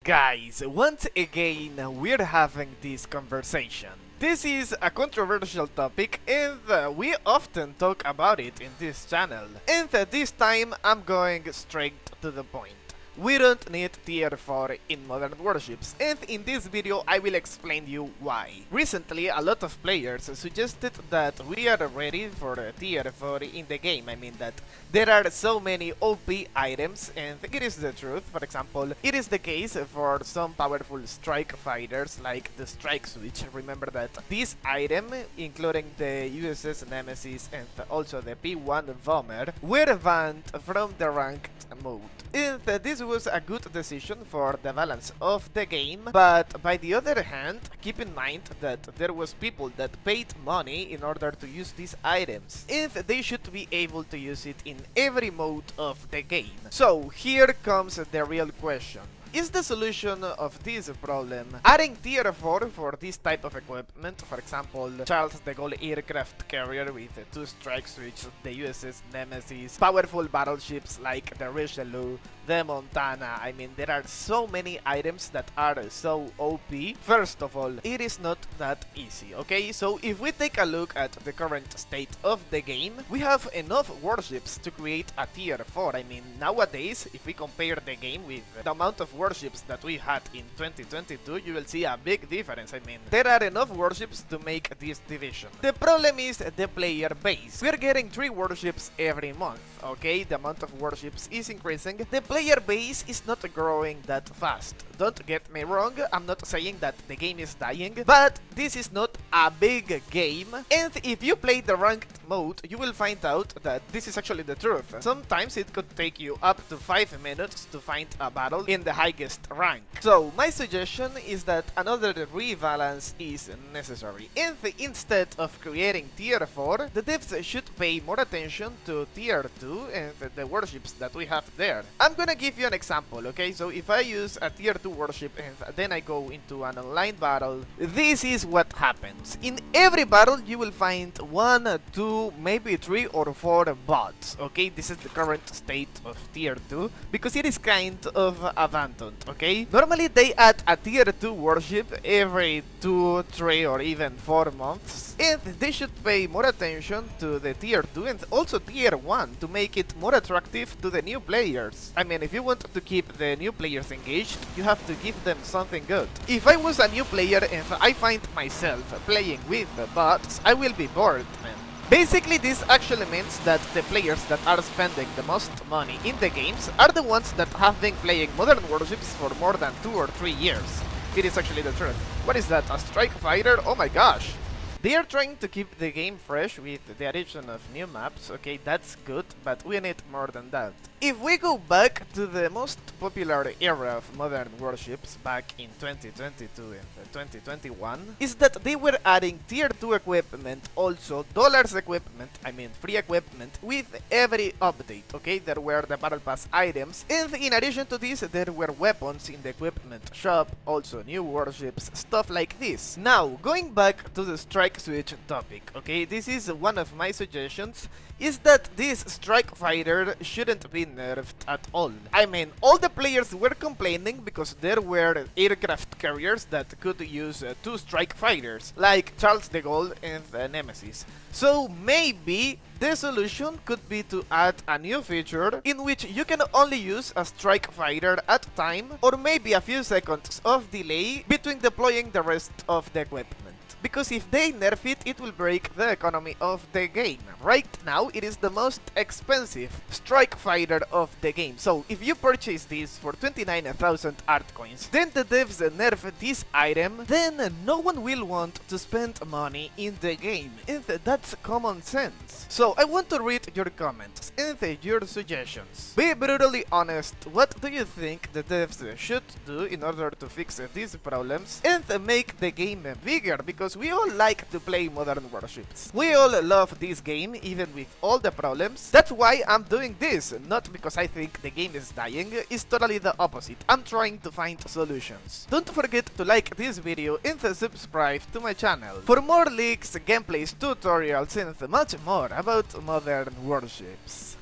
Guys, once again we're having this conversation. This is a controversial topic and we often talk about it in this channel. And this time I'm going straight to the point. We don't need tier 4 in modern warships, and in this video I will explain you why. Recently a lot of players suggested that we are ready for tier 4 in the game. I mean that there are so many OP items, and it is the truth. For example, it is the case for some powerful strike fighters like the strike switch. Remember that this item, including the USS Nemesis and also the P1 bomber, were banned from the ranked mode. And this was a good decision for the balance of the game, but by the other hand, keep in mind that there was people that paid money in order to use these items, and they should be able to use it in every mode of the game. So here comes the real question. Is the solution of this problem adding tier 4 for this type of equipment? For example, Charles de Gaulle aircraft carrier with 2 strike switch, the USS Nemesis, powerful battleships like the Richelieu, the Montana. I mean, there are so many items that are so OP. First of all, it is not that easy, okay? So if we take a look at the current state of the game, we have enough warships to create a tier 4. I mean, nowadays, if we compare the game with the amount of warships that we had in 2022, you will see a big difference. I mean, there are enough warships to make this division. The problem is the player base. We're getting 3 warships every month, okay? The amount of warships is increasing. The player base is not growing that fast. Don't get me wrong, I'm not saying that the game is dying, but this is not a big game, and if you play the ranked mode, you will find out that this is actually the truth. Sometimes it could take you up to 5 minutes to find a battle in the highest rank. So my suggestion is that another rebalance is necessary, and instead of creating tier 4, the devs should pay more attention to tier 2 and the warships that we have there. I'm gonna give you an example, okay? So if I use a tier 2 warship and then I go into an online battle, this is what happens. In every battle you will find 1, 2, maybe 3 or 4 bots, okay? This is the current state of tier 2 because it is kind of abandoned, okay? Normally they add a tier 2 warship every 2, 3 or even 4 months, and they should pay more attention to the tier 2 and also tier 1 to make it more attractive to the new players. I mean, if you want to keep the new players engaged, you have to give them something good. If I was a new player and I find myself playing with bots, I will be bored, man. Basically, this actually means that the players that are spending the most money in the games are the ones that have been playing modern warships for more than 2 or 3 years. It is actually the truth. What is that, a strike fighter? Oh my gosh! They are trying to keep the game fresh with the addition of new maps, okay, that's good, but we need more than that. If we go back to the most popular era of modern warships back in 2022 and 2021, is that they were adding tier 2 equipment, also dollars equipment, I mean free equipment, with every update, okay? There were the battle pass items, and in addition to this, there were weapons in the equipment shop, also new warships, stuff like this. Now, going back to the strike switch topic, okay? This is one of my suggestions, is that this strike fighter shouldn't be nerfed at all. I mean, all the players were complaining because there were aircraft carriers that could use 2 strike fighters, like Charles de Gaulle and the Nemesis. So maybe the solution could be to add a new feature in which you can only use a strike fighter at a time, or maybe a few seconds of delay between deploying the rest of the equipment. Because if they nerf it, it will break the economy of the game. Right now, it is the most expensive strike fighter of the game. So, if you purchase this for 29,000 art coins, then the devs nerf this item, then no one will want to spend money in the game. And that's common sense. So, I want to read your comments and your suggestions. Be brutally honest, what do you think the devs should do in order to fix these problems and make the game bigger? Because we all like to play modern warships. We all love this game, even with all the problems. That's why I'm doing this, not because I think the game is dying, it's totally the opposite. I'm trying to find solutions. Don't forget to like this video and subscribe to my channel for more leaks, gameplays, tutorials and much more about modern warships.